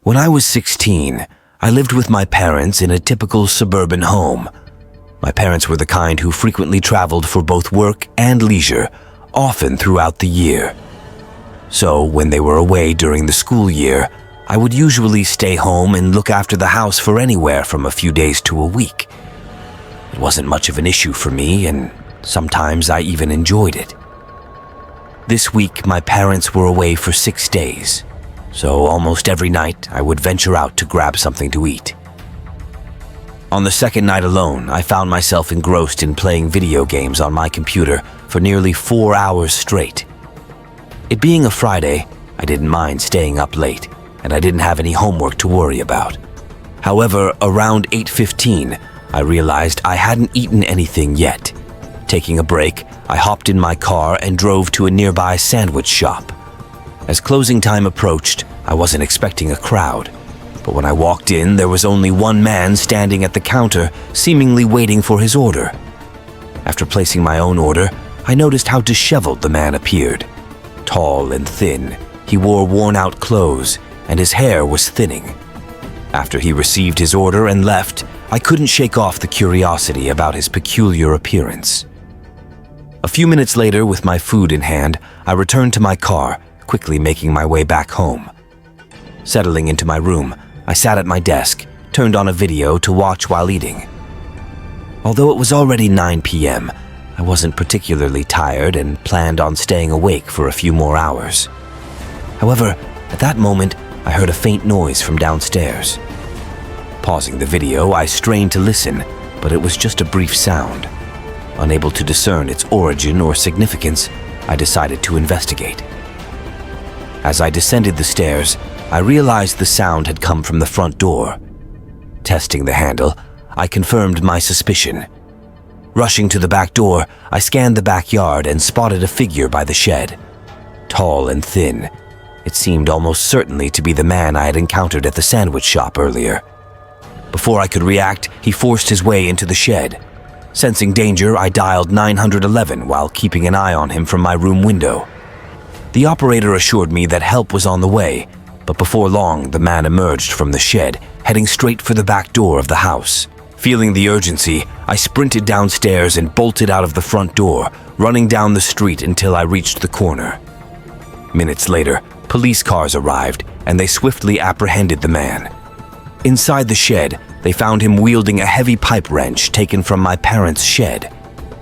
When I was 16, I lived with my parents in a typical suburban home. My parents were the kind who frequently traveled for both work and leisure, often throughout the year. So, when they were away during the school year, I would usually stay home and look after the house for anywhere from a few days to a week. It wasn't much of an issue for me, and sometimes I even enjoyed it. This week, my parents were away for 6 days, so almost every night I would venture out to grab something to eat. On the second night alone, I found myself engrossed in playing video games on my computer for nearly 4 hours straight. It being a Friday, I didn't mind staying up late, and I didn't have any homework to worry about. However, around 8:15, I realized I hadn't eaten anything yet. Taking a break, I hopped in my car and drove to a nearby sandwich shop. As closing time approached, I wasn't expecting a crowd, but when I walked in, there was only one man standing at the counter, seemingly waiting for his order. After placing my own order, I noticed how disheveled the man appeared. Tall and thin, he wore worn-out clothes, and his hair was thinning. After he received his order and left, I couldn't shake off the curiosity about his peculiar appearance. A few minutes later, with my food in hand, I returned to my car, quickly making my way back home. Settling into my room, I sat at my desk, turned on a video to watch while eating. Although it was already 9 p.m., I wasn't particularly tired and planned on staying awake for a few more hours. However, at that moment, I heard a faint noise from downstairs. Pausing the video, I strained to listen, but it was just a brief sound. Unable to discern its origin or significance, I decided to investigate. As I descended the stairs, I realized the sound had come from the front door. Testing the handle, I confirmed my suspicion. Rushing to the back door, I scanned the backyard and spotted a figure by the shed. Tall and thin, it seemed almost certainly to be the man I had encountered at the sandwich shop earlier. Before I could react, he forced his way into the shed. Sensing danger, I dialed 911 while keeping an eye on him from my room window. The operator assured me that help was on the way, but before long, the man emerged from the shed, heading straight for the back door of the house. Feeling the urgency, I sprinted downstairs and bolted out of the front door, running down the street until I reached the corner. Minutes later, police cars arrived, and they swiftly apprehended the man. Inside the shed, they found him wielding a heavy pipe wrench taken from my parents' shed.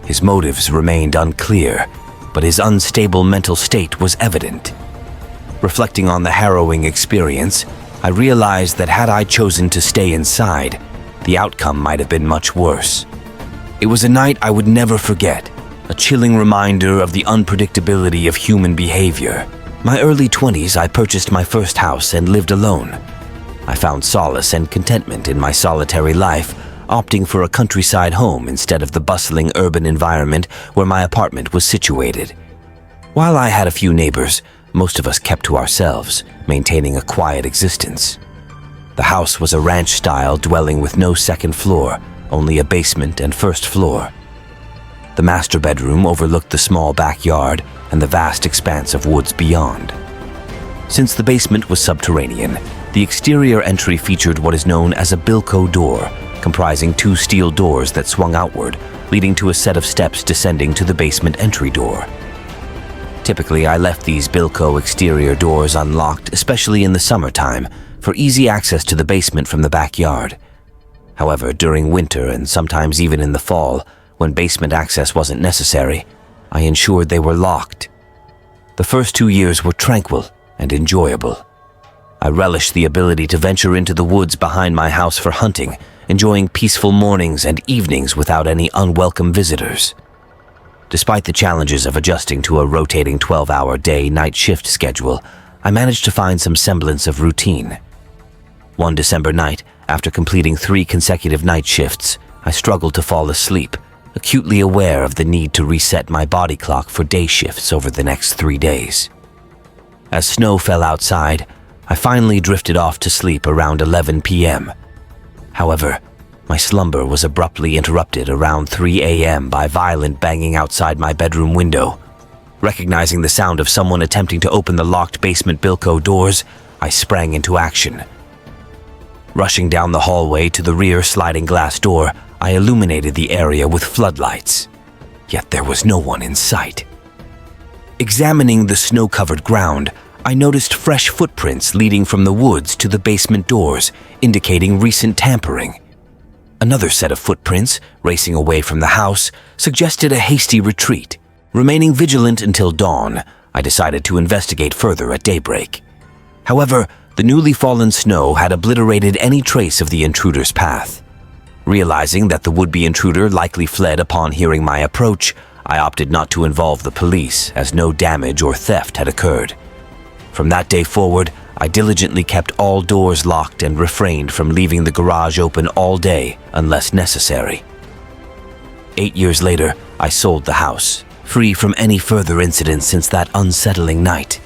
His motives remained unclear, but his unstable mental state was evident. Reflecting on the harrowing experience, I realized that had I chosen to stay inside, the outcome might have been much worse. It was a night I would never forget, a chilling reminder of the unpredictability of human behavior. My early 20s, I purchased my first house and lived alone. I found solace and contentment in my solitary life, opting for a countryside home instead of the bustling urban environment where my apartment was situated. While I had a few neighbors, most of us kept to ourselves, maintaining a quiet existence. The house was a ranch-style dwelling with no second floor, only a basement and first floor. The master bedroom overlooked the small backyard and the vast expanse of woods beyond. Since the basement was subterranean, the exterior entry featured what is known as a bilco door, comprising 2 steel doors that swung outward, leading to a set of steps descending to the basement entry door. Typically, I left these bilco exterior doors unlocked, especially in the summertime, for easy access to the basement from the backyard. However, during winter and sometimes even in the fall, when basement access wasn't necessary, I ensured they were locked. The first 2 years were tranquil and enjoyable. I relished the ability to venture into the woods behind my house for hunting, enjoying peaceful mornings and evenings without any unwelcome visitors. Despite the challenges of adjusting to a rotating 12-hour day-night shift schedule, I managed to find some semblance of routine. One December night, after completing 3 consecutive night shifts, I struggled to fall asleep, acutely aware of the need to reset my body clock for day shifts over the next 3 days. As snow fell outside, I finally drifted off to sleep around 11 p.m. However, my slumber was abruptly interrupted around 3 a.m. by violent banging outside my bedroom window. Recognizing the sound of someone attempting to open the locked basement bilco doors, I sprang into action. Rushing down the hallway to the rear sliding glass door, I illuminated the area with floodlights. Yet there was no one in sight. Examining the snow-covered ground, I noticed fresh footprints leading from the woods to the basement doors, indicating recent tampering. Another set of footprints, racing away from the house, suggested a hasty retreat. Remaining vigilant until dawn, I decided to investigate further at daybreak. However, the newly fallen snow had obliterated any trace of the intruder's path. Realizing that the would-be intruder likely fled upon hearing my approach, I opted not to involve the police, as no damage or theft had occurred. From that day forward, I diligently kept all doors locked and refrained from leaving the garage open all day unless necessary. 8 years later, I sold the house, free from any further incidents since that unsettling night.